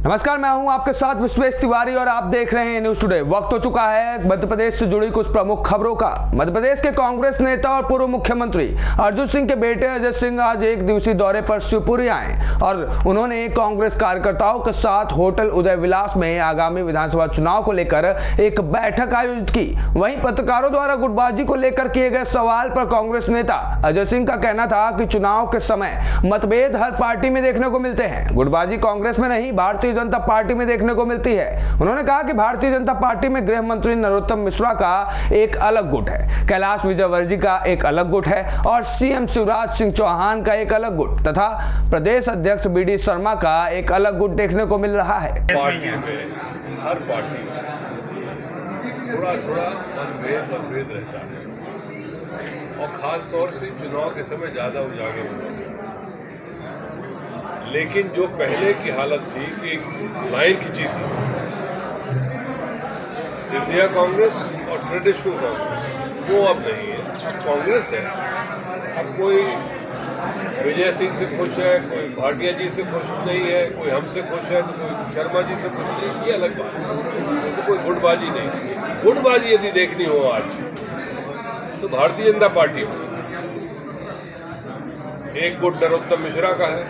नमस्कार, मैं हूं आपके साथ विश्वेश तिवारी और आप देख रहे हैं न्यूज टुडे। वक्त हो चुका है मध्य प्रदेश से जुड़ी कुछ प्रमुख खबरों का। मध्य प्रदेश के कांग्रेस नेता और पूर्व मुख्यमंत्री अर्जुन सिंह के बेटे अजय सिंह आज एक दिवसीय दौरे पर शिवपुरी आए और उन्होंने कांग्रेस कार्यकर्ताओं के साथ होटल उदय विलास में आगामी विधानसभा चुनाव को लेकर एक बैठक आयोजित की। वहीं पत्रकारों द्वारा गुटबाजी को लेकर किए गए सवाल पर कांग्रेस नेता अजय सिंह का कहना था कि चुनाव के समय मतभेद हर पार्टी में देखने को मिलते हैं, गुटबाजी कांग्रेस में नहीं भारतीय जनता पार्टी में देखने को मिलती है। उन्होंने कहा कि भारतीय जनता पार्टी में गृह मंत्री नरोत्तम मिश्रा का एक अलग गुट है, कैलाश विजयवर्गीय का एक अलग गुट है और सीएम शिवराज सिंह चौहान का एक अलग गुट तथा प्रदेश अध्यक्ष बीडी शर्मा का एक अलग गुट देखने को मिल रहा है। पार्टी में हर पार्टी में थोड़ा थोड़ा मतभेद रहता है और खास तौर से चुनाव के समय ज्यादा उजागर होता है। लेकिन जो पहले की हालत थी कि लाइन खिंची थी सिंधिया कांग्रेस और ट्रेडिशनल कांग्रेस, वो अब नहीं है। अब कांग्रेस है। अब कोई विजय सिंह से खुश है, कोई भाटिया जी से खुश नहीं है, कोई हमसे खुश है तो कोई शर्मा जी से खुश नहीं, ये अलग बात है। वैसे कोई गुटबाजी नहीं। गुटबाजी यदि देखनी हो आज तो भारतीय जनता पार्टी में एक गुट नरोत्तम मिश्रा का है,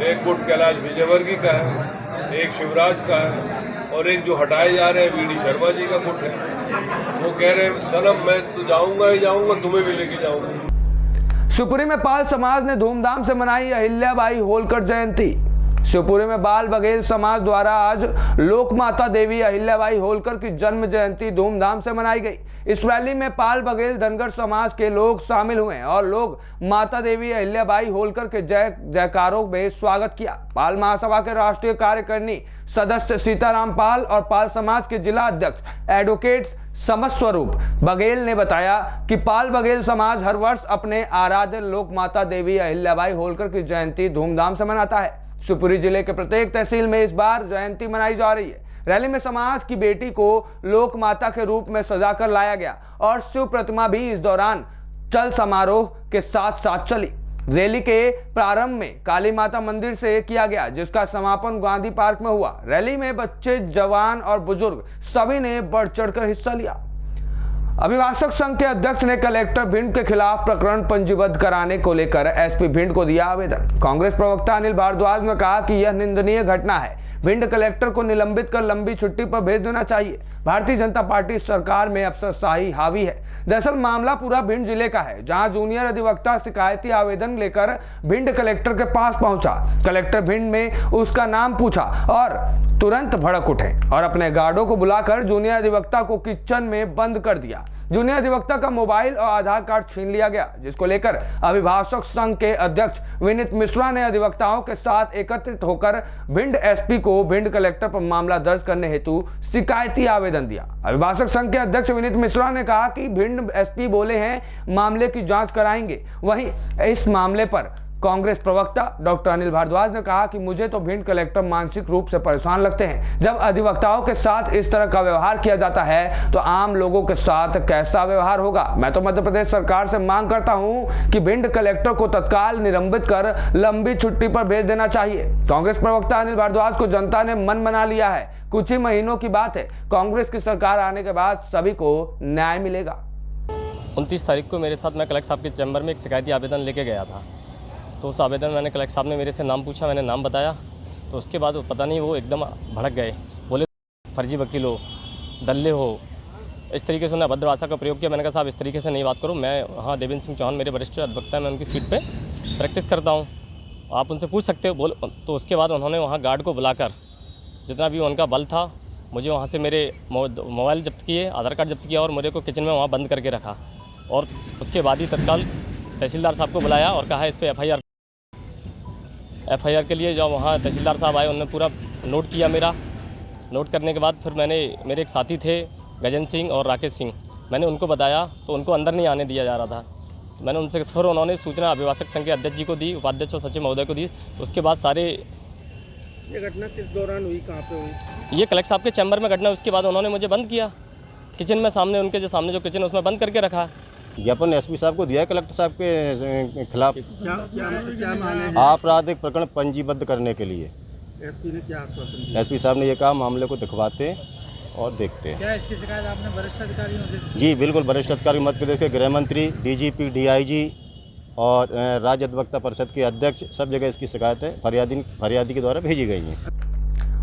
एक गुट कैलाश विजयवर्गीय का है, एक शिवराज का है और एक जो हटाए जा रहे हैं बीडी शर्मा जी का गुट है। वो कह रहे हैं सनम मैं तो जाऊंगा ही जाऊंगा, तुम्हें भी लेके जाऊंगा। शिवपुरी में पाल समाज ने धूमधाम से मनाई अहिल्याबाई होलकर जयंती। शिवपुरी में बाल बघेल समाज द्वारा आज लोक माता देवी अहिल्याबाई होलकर की जन्म जयंती धूमधाम से मनाई गई। इस रैली में पाल बघेल धनगर समाज के लोग शामिल हुए और लोग माता देवी अहिल्याबाई होलकर के जय जयकारों में स्वागत किया। पाल महासभा के राष्ट्रीय कार्यकारिणी सदस्य सीताराम पाल और पाल समाज के जिला अध्यक्ष एडवोकेट समस्वरूप बघेल ने बताया कि पाल बघेल समाज हर वर्ष अपने आराध्य लोक माता देवी अहिल्याबाई होलकर की जयंती धूमधाम से मनाता है। शिवपुरी जिले के प्रत्येक तहसील में इस बार जयंती मनाई जा रही है। रैली में समाज की बेटी को लोक माता के रूप में सजाकर लाया गया और शिव प्रतिमा भी इस दौरान चल समारोह के साथ साथ चली। रैली के प्रारंभ में काली माता मंदिर से किया गया, जिसका समापन गांधी पार्क में हुआ। रैली में बच्चे, जवान और बुजुर्ग सभी ने बढ़ चढ़कर हिस्सा लिया। अभिभाषक संघ के अध्यक्ष ने कलेक्टर भिंड के खिलाफ प्रकरण पंजीबद्ध कराने को लेकर एसपी भिंड को दिया आवेदन। कांग्रेस प्रवक्ता अनिल भारद्वाज ने कहा कि यह निंदनीय घटना है। भिंड कलेक्टर को निलंबित कर लंबी छुट्टी पर भेज देना चाहिए। भारतीय जनता पार्टी सरकार में अफसरशाही हावी है। दरअसल मामला पूरा भिंड जिले का है, जहां जूनियर अधिवक्ता शिकायती आवेदन लेकर भिंड कलेक्टर के पास पहुंचा। कलेक्टर भिंड में उसका नाम पूछा और तुरंत भड़क उठे और अपने गार्डों को बुलाकर जूनियर अधिवक्ता को किचन में बंद कर दिया। जूनियर अधिवक्ता का मोबाइल और आधार कार्ड छीन लिया गया, जिसको लेकर अभिभाषक संघ के अध्यक्ष विनीत मिश्रा ने अधिवक्ताओं के साथ एकत्रित होकर भिंड एसपी को भिंड कलेक्टर पर मामला दर्ज करने हेतु शिकायती आवेदन दिया। अभिभाषक संघ के अध्यक्ष विनीत मिश्रा ने कहा कि भिंड एसपी बोले हैं मामले की जांच कराएंगे। वहीं इस मामले पर कांग्रेस प्रवक्ता डॉक्टर अनिल भारद्वाज ने कहा कि मुझे तो भिंड कलेक्टर मानसिक रूप से परेशान लगते हैं। जब अधिवक्ताओं के साथ इस तरह का व्यवहार किया जाता है तो आम लोगों के साथ कैसा व्यवहार होगा। मैं तो मध्य प्रदेश सरकार से मांग करता हूं कि भिंड कलेक्टर को तत्काल निलंबित कर लंबी छुट्टी पर भेज देना चाहिए। कांग्रेस प्रवक्ता अनिल भारद्वाज को जनता ने मन बना लिया है। कुछ ही महीनों की बात है, कांग्रेस की सरकार आने के बाद सभी को न्याय मिलेगा। 29 तारीख को मेरे साथ मैं कलेक्टर साहब के चैम्बर में एक शिकायती आवेदन लेके गया था। तो उस आवेदन में मैंने कलेक्टर साहब ने मेरे से नाम पूछा, मैंने नाम बताया। तो उसके बाद पता नहीं वो एकदम भड़क गए, बोले फर्जी वकील हो, दल्ले हो, इस तरीके से उन्हें अभद्र भाषा का प्रयोग किया। मैंने कहा साहब इस तरीके से नहीं बात करो, मैं हाँ देवेंद्र सिंह चौहान मेरे वरिष्ठ अधिवक्ता, मैं उनकी सीट पे प्रैक्टिस करता हूँ, आप उनसे पूछ सकते हो। बोल तो उसके बाद उन्होंने वहाँ गार्ड को बुलाकर जितना भी उनका बल था मुझे वहाँ से मेरे मोबाइल जब्त किए, आधार कार्ड जब्त किया और मेरे को किचन में वहाँ बंद करके रखा। और उसके बाद ही तत्काल तहसीलदार साहब को बुलाया और कहा इस पर एफआईआर के लिए जब वहाँ तहसीलदार साहब आए उन्होंने पूरा नोट किया। मेरा नोट करने के बाद फिर मेरे एक साथी थे गजन सिंह और राकेश सिंह, मैंने उनको बताया तो उनको अंदर नहीं आने दिया जा रहा था। तो मैंने उनसे फिर उन्होंने सूचना अभिभाषक संघ के अध्यक्ष जी को दी, उपाध्यक्ष और सचिव महोदय को दी। तो उसके बाद सारे ये घटना किस दौरान हुई, कहाँ पे हुई? ये कलेक्टर साहब के चैम्बर में घटना। उसके बाद उन्होंने मुझे बंद किया किचन में, सामने उनके जो सामने जो किचन है उसमें बंद करके रखा। ज्ञापन एसपी साहब को दिया है कलेक्टर साहब के खिलाफ क्या माने हैं? आपराधिक प्रकरण पंजीबद्ध करने के लिए। एसपी ने क्या आश्वासन दिया? एसपी साहब ने ये कहा मामले को दिखवाते हैं और देखते हैं। क्या इसकी शिकायत आपने वरिष्ठ अधिकारियों से? जी बिल्कुल, वरिष्ठ अधिकारी मध्य प्रदेश के गृह मंत्री, डीजीपी, डीआईजी और राज्य अधिवक्ता परिषद के अध्यक्ष, सब जगह इसकी शिकायत है फरियादी के द्वारा भेजी गई है।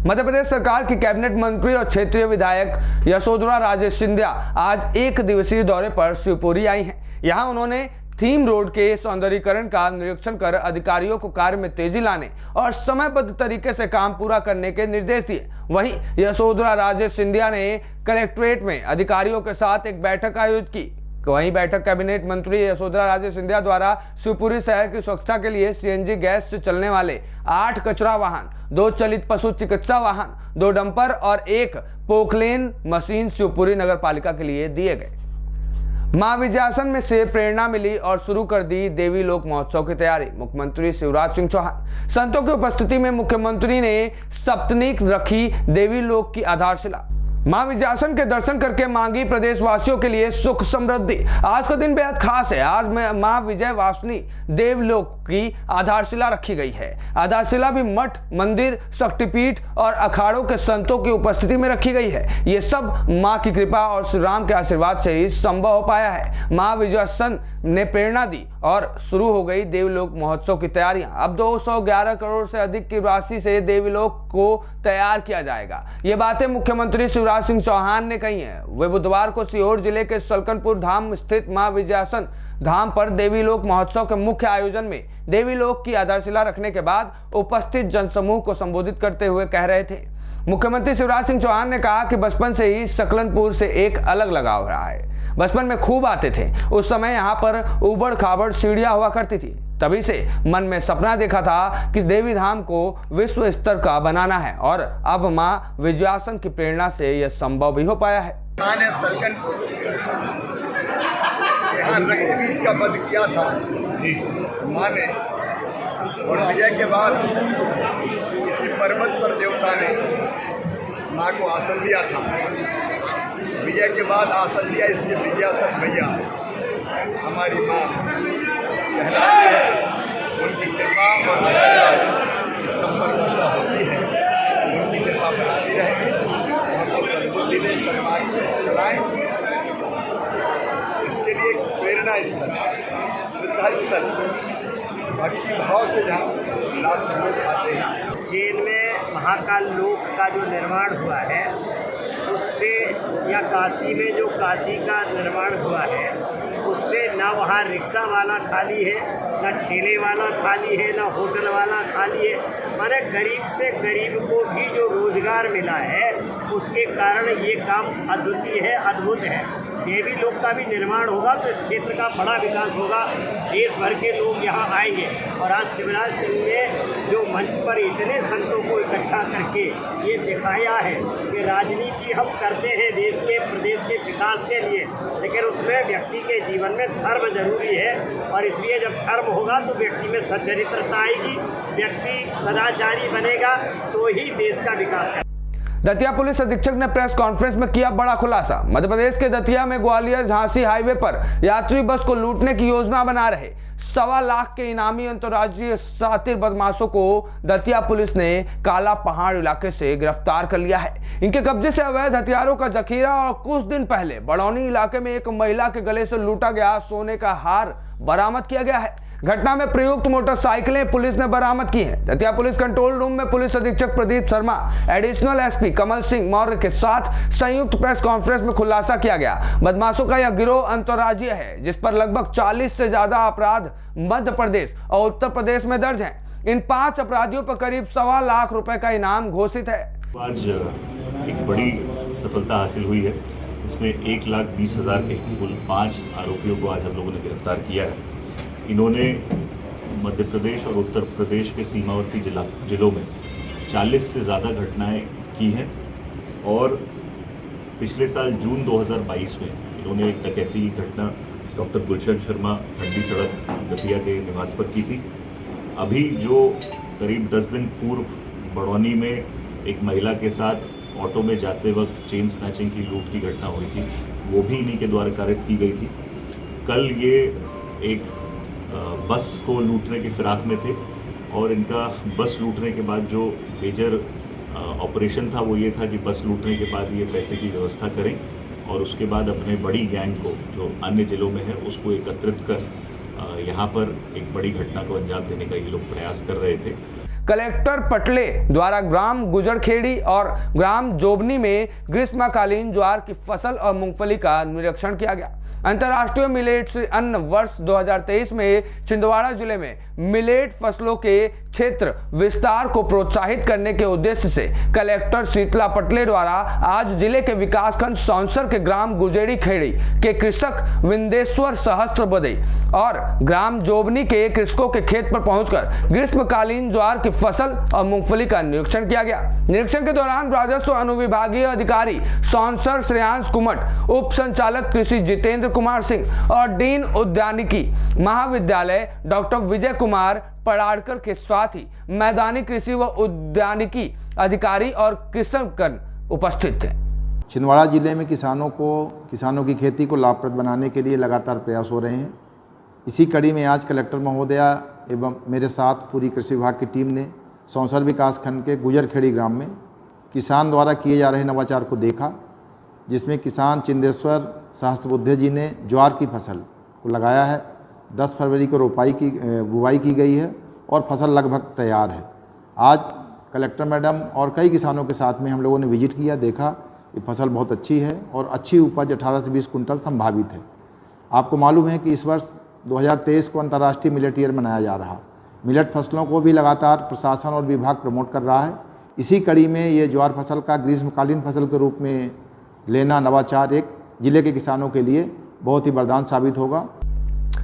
मध्य प्रदेश सरकार की कैबिनेट मंत्री और क्षेत्रीय विधायक यशोधरा राजे सिंधिया आज 1 दिवसीय दौरे पर शिवपुरी आई हैं। यहां उन्होंने थीम रोड के सौंदर्यीकरण का निरीक्षण कर अधिकारियों को कार्य में तेजी लाने और समयबद्ध तरीके से काम पूरा करने के निर्देश दिए। वहीं यशोधरा राजे सिंधिया ने कलेक्ट्रेट में अधिकारियों के साथ एक बैठक आयोजित की। वहीं बैठक कैबिनेट मंत्री यशोधरा राजे सिंधिया द्वारा शिवपुरी शहर की स्वच्छता के लिए सीएनजी गैस से चलने वाले 8 कचरा वाहन, 2 चलित पशु चिकित्सा वाहन, 2 डंपर और 1 पोकलेन मशीन शिवपुरी नगर पालिका के लिए दिए गए। मां विजयासन में से प्रेरणा मिली और शुरू कर दी देवी लोक महोत्सव की तैयारी। मुख्यमंत्री शिवराज सिंह चौहान संतों की उपस्थिति में मुख्यमंत्री ने सप्तनीक रखी देवी लोक की आधारशिला। मां विजयासन के दर्शन करके मांगी प्रदेशवासियों के लिए सुख समृद्धि। आज का दिन बेहद खास है। आज मां विजयवासिनी देवलोक की आधारशिला रखी गई है। आधारशिला भी मठ, मंदिर, शक्तिपीठ और अखाड़ों के संतों की उपस्थिति में रखी गई है। ये सब मां की कृपा और श्री राम के आशीर्वाद से ही संभव हो पाया है। मां विजयासन ने प्रेरणा दी और शुरू हो गई देवलोक महोत्सव की तैयारियां। अब 211 करोड़ से अधिक की राशि से देवलोक को तैयार किया जाएगा। ये बातें मुख्यमंत्री शिवराज सिंह चौहान ने कही हैं। वे बुधवार को सीहोर जिले के सलकनपुर धाम स्थित मां विजयासन धाम पर देवीलोक महोत्सव के मुख्य आयोजन में देवीलोक की आधारशिला रखने के बाद उपस्थित जनसमूह को संबोधित करते हुए कह रहे थे। मुख्यमंत्री शिवराज सिंह चौहान ने कहा कि बचपन से ही सकलनपुर से एक अलग लगाव रहा है। बचपन में खूब आते थे। उस समय यहाँ पर उबड़ खाबड़ सीढ़ियां हुआ करती थी। तभी से मन में सपना देखा था कि देवी धाम को विश्व स्तर का बनाना है और अब मां विजयासन की प्रेरणा से यह संभव भी हो पाया है। मां ने सलकनपुर यहाँ रक्तबीज का वध किया था मां ने, और विजय के बाद इसी पर्वत पर देवता ने मां को आसन दिया था। विजय के बाद आसन दिया, इसलिए विजयासन मैया हमारी मां कहलाती है। उनकी कृपा और आशीर्वाद सब पर वर्षा होती है। उनकी कृपा बरसती रहे, हमको सद्बुद्धि दे, समाज को चलाएं। इसके लिए प्रेरणा स्थल, श्रद्धा स्थल, भक्ति भाव से जहाँ लाखों लोग आते हैं। जेल में महाकाल लोक का जो निर्माण हुआ है उससे, या काशी में जो काशी का निर्माण हुआ है उससे ना वहाँ रिक्शा वाला खाली है, ना ठेले वाला खाली है, ना होटल वाला खाली है। माने गरीब से गरीब को भी जो रोजगार मिला है उसके कारण ये काम अद्वितीय है, अद्भुत है। देवी लोक का भी निर्माण होगा तो इस क्षेत्र का बड़ा विकास होगा। देश भर के लोग यहाँ आएंगे। और आज शिवराज सिंह ने जो मंच पर इतने संतों को इकट्ठा करके ये दिखाया है कि राजनीति हम करते हैं देश के, प्रदेश के विकास के लिए, लेकिन उसमें व्यक्ति के जीवन में धर्म जरूरी है। और इसलिए जब धर्म होगा तो व्यक्ति में सच्चरित्रता आएगी, व्यक्ति सदाचारी बनेगा तो ही देश का विकास करेगा। दतिया पुलिस अधीक्षक ने प्रेस कॉन्फ्रेंस में किया बड़ा खुलासा। मध्य प्रदेश के दतिया में ग्वालियर झांसी हाईवे पर यात्री बस को लूटने की योजना बना रहे 1.25 लाख के इनामी अंतर्राज्यीय शातिर बदमाशों को दतिया पुलिस ने काला पहाड़ इलाके से गिरफ्तार कर लिया है। इनके कब्जे से अवैध हथियारों का जखीरा और कुछ दिन पहले बड़ौनी इलाके में एक महिला के गले से लूटा गया सोने का हार बरामद किया गया है। घटना में प्रयुक्त मोटरसाइकिलें पुलिस ने बरामद की हैं। दतिया पुलिस कंट्रोल रूम में पुलिस अधीक्षक प्रदीप शर्मा, एडिशनल एसपी कमल सिंह मौर्य के साथ संयुक्त प्रेस कॉन्फ्रेंस में खुलासा किया गया। बदमाशों का यह गिरोह अंतर्राज्यीय है जिस पर लगभग 40 से ज्यादा अपराध मध्य प्रदेश और उत्तर प्रदेश में दर्ज हैं। इन 5 अपराधियों पर करीब 1.25 लाख रुपए का इनाम घोषित है। आज एक बड़ी सफलता हासिल हुई है। इसमें 1,20,000 के कुल 5 आरोपियों को आज हम लोगों ने गिरफ्तार किया है। इन्होंने मध्य प्रदेश और उत्तर प्रदेश के सीमावर्ती जिलों में 40 से ज़्यादा घटनाएं की हैं और पिछले साल जून 2022 में इन्होंने एक डकैती की घटना डॉक्टर गुलशन शर्मा हड्डी सड़क दतिया के निवास पर की थी। अभी जो करीब 10 दिन पूर्व बड़ौनी में एक महिला के साथ ऑटो में जाते वक्त चेन स्नैचिंग की लूट की घटना हुई थी, वो भी इन्हीं के द्वारा कारित की गई थी। कल ये एक बस को लूटने की फिराक में थे और इनका बस लूटने के बाद जो मेजर ऑपरेशन था वो ये था कि बस लूटने के बाद ये पैसे की व्यवस्था करें और उसके बाद अपने बड़ी गैंग को जो अन्य जिलों में है उसको एकत्रित कर यहाँ पर एक बड़ी घटना को अंजाम देने का ये लोग प्रयास कर रहे थे। कलेक्टर पटले द्वारा ग्राम गुजरखेड़ी और ग्राम जोबनी में ग्रीष्मकालीन ज्वार की फसल और मूंगफली का निरीक्षण किया गया। अंतर्राष्ट्रीय मिलेट्स अन्न वर्ष 2023 में छिंदवाड़ा जिले में मिलेट फसलों के क्षेत्र विस्तार को प्रोत्साहित करने के उद्देश्य से कलेक्टर शीतला पटले द्वारा आज जिले के विकासखंड सौंसर के ग्राम गुजेड़ी खेड़ी के कृषक विंदेश्वर सहस्त्रबदे और ग्राम जोबनी के कृषकों के खेत पर पहुंचकर ग्रीष्मकालीन ज्वार की फसल और मूंगफली का निरीक्षण किया गया। निरीक्षण के दौरान राजस्व अनुविभागीय अधिकारी सौंसर श्रेयांश कुमट, उप संचालक कृषि जितेंद्र कुमार सिंह और डीन उद्यानिकी महाविद्यालय डॉक्टर विजय कुमार पड़ाड़कर के साथ ही मैदानी कृषि व उद्यानिकी अधिकारी और कृषकगण उपस्थित थे। छिंदवाड़ा जिले में किसानों की खेती को लाभप्रद बनाने के लिए लगातार प्रयास हो रहे हैं। इसी कड़ी में आज कलेक्टर महोदया एवं मेरे साथ पूरी कृषि विभाग की टीम ने सौंसर विकासखंड के गुजरखेड़ी ग्राम में किसान द्वारा किए जा रहे नवाचार को देखा, जिसमें किसान चिंदेश्वर सहस्त्रबुद्धे जी ने ज्वार की फसल को लगाया है। 10 फरवरी को बुवाई की गई है और फसल लगभग तैयार है। आज कलेक्टर मैडम और कई किसानों के साथ में हम लोगों ने विजिट किया, देखा कि फसल बहुत अच्छी है और अच्छी उपज 18 से 20 कुंटल संभावित है। आपको मालूम है कि इस वर्ष 2023 को अंतर्राष्ट्रीय मिलेट ईयर मनाया जा रहा। मिलेट फसलों को भी लगातार प्रशासन और विभाग प्रमोट कर रहा है। इसी कड़ी में ये ज्वार फसल का ग्रीष्मकालीन फसल के रूप में लेना नवाचार एक जिले के किसानों के लिए बहुत ही वरदान साबित होगा।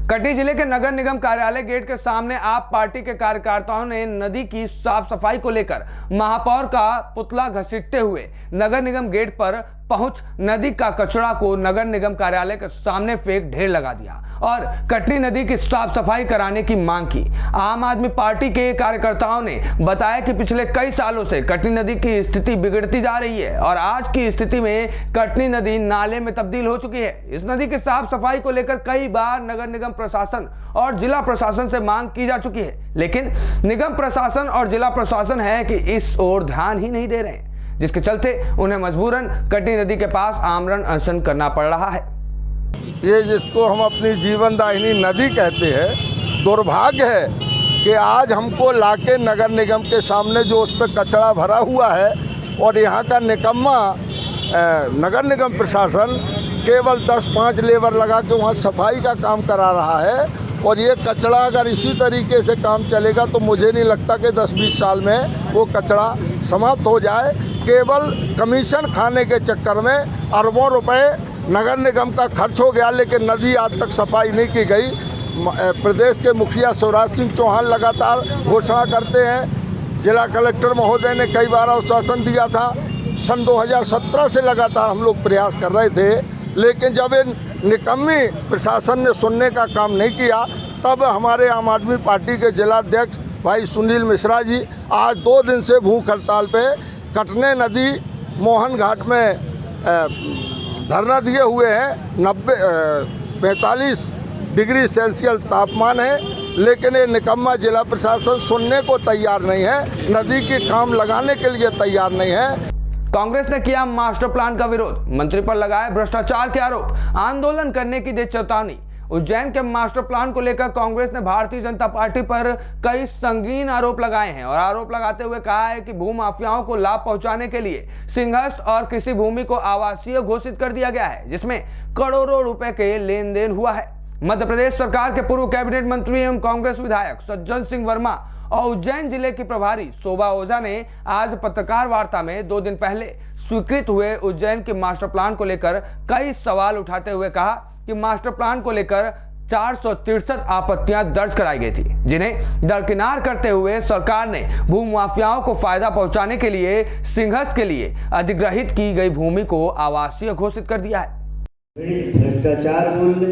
कटनी जिले के नगर निगम कार्यालय गेट के सामने आप पार्टी के कार्यकर्ताओं ने नदी की साफ सफाई को लेकर महापौर का पुतला घसीटते हुए नगर निगम गेट पर पहुंच नदी का कचरा को नगर निगम कार्यालय के सामने फेंक ढेर लगा दिया और कटनी नदी की साफ सफाई कराने की मांग की। आम आदमी पार्टी के कार्यकर्ताओं ने बताया कि पिछले कई सालों से कटनी नदी की स्थिति बिगड़ती जा रही है और आज की स्थिति में कटनी नदी नाले में तब्दील हो चुकी है। इस नदी की साफ सफाई को लेकर कई बार नगर निगम प्रशासन और जिला प्रशासन से मांग की जा चुकी है, लेकिन निगम प्रशासन और जिला प्रशासन है कि इस ओर ध्यान ही नहीं दे रहे हैं, जिसके चलते उन्हें मजबूरन कटनी नदी के पास आमरण अनशन करना पड़ रहा है। ये जिसको हम अपनी जीवनदायिनी नदी कहते हैं, दुर्भाग्य है कि आज हमको लाके नगर निगम के सामने जो उस पर कचरा भरा हुआ है और यहाँ का निकम्मा नगर निगम प्रशासन केवल 10-5 लेबर लगा के वहाँ सफाई का काम करा रहा है। और ये कचरा अगर इसी तरीके से काम चलेगा तो मुझे नहीं लगता कि 10-20 साल में वो कचरा समाप्त हो जाए। केवल कमीशन खाने के चक्कर में अरबों रुपए नगर निगम का खर्च हो गया, लेकिन नदी आज तक सफाई नहीं की गई। प्रदेश के मुखिया शिवराज सिंह चौहान लगातार घोषणा करते हैं। जिला कलेक्टर महोदय ने कई बार आश्वासन दिया था। सन 2017 से लगातार हम लोग प्रयास कर रहे थे, लेकिन जब इन निकम्मी प्रशासन ने सुनने का काम नहीं किया, तब हमारे आम आदमी पार्टी के जिलाध्यक्ष भाई सुनील मिश्रा जी आज 2 दिन से भूख हड़ताल पे कटने नदी मोहन घाट में धरना दिए हुए हैं। 45 डिग्री सेल्सियस तापमान है, लेकिन ये निकम्मा जिला प्रशासन सुनने को तैयार नहीं है, नदी के काम लगाने के लिए तैयार नहीं है। कांग्रेस ने किया मास्टर प्लान का विरोध, मंत्री पर लगाए भ्रष्टाचार के आरोप, आंदोलन करने की दी चेतावनी। उज्जैन के मास्टर प्लान को लेकर कांग्रेस ने भारतीय जनता पार्टी पर कई संगीन आरोप लगाए हैं और आरोप लगाते हुए कहा है कि भूमाफियाओं को लाभ पहुंचाने के लिए सिंहस्थ और कृषि भूमि को आवासीय घोषित कर दिया गया है, जिसमें करोड़ों रुपए के लेन देन हुआ है। मध्य प्रदेश सरकार के पूर्व कैबिनेट मंत्री एवं कांग्रेस विधायक सज्जन सिंह वर्मा और उज्जैन जिले की प्रभारी शोभा ओझा ने आज पत्रकार वार्ता में 2 दिन पहले स्वीकृत हुए उज्जैन के मास्टर प्लान को लेकर कई सवाल उठाते हुए कहा कि मास्टर प्लान को लेकर 463 आपत्तियां दर्ज कराई गई थी, जिन्हें दरकिनार करते हुए सरकार ने भूमाफियाओं को फायदा पहुंचाने के लिए सिंहस्थ के लिए अधिग्रहित की गई भूमि को आवासीय घोषित कर दिया है। भ्रष्टाचार मूल्य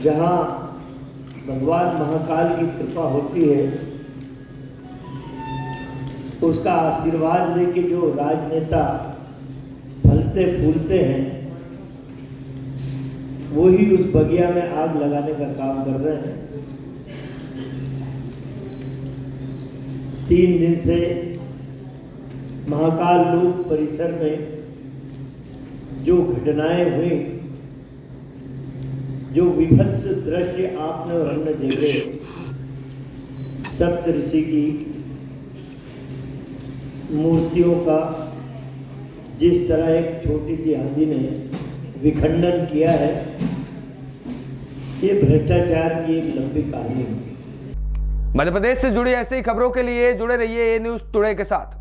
जहां भगवान महाकाल की कृपा होती है, उसका आशीर्वाद लेके जो राजनेता फलते फूलते हैं, वो ही उस बगिया में आग लगाने का काम कर रहे हैं। 3 दिन से महाकाल लोक परिसर में जो घटनाएं हुई, जो विभत्स दृश्य आपने और हमने देखे, सप्तऋषि की मूर्तियों का जिस तरह एक छोटी सी आंधी ने विखंडन किया है, ये भ्रष्टाचार की एक लंबी कहानी है। मध्य प्रदेश से जुड़ी ऐसी खबरों के लिए जुड़े रहिए ए न्यूज़ टुडे के साथ।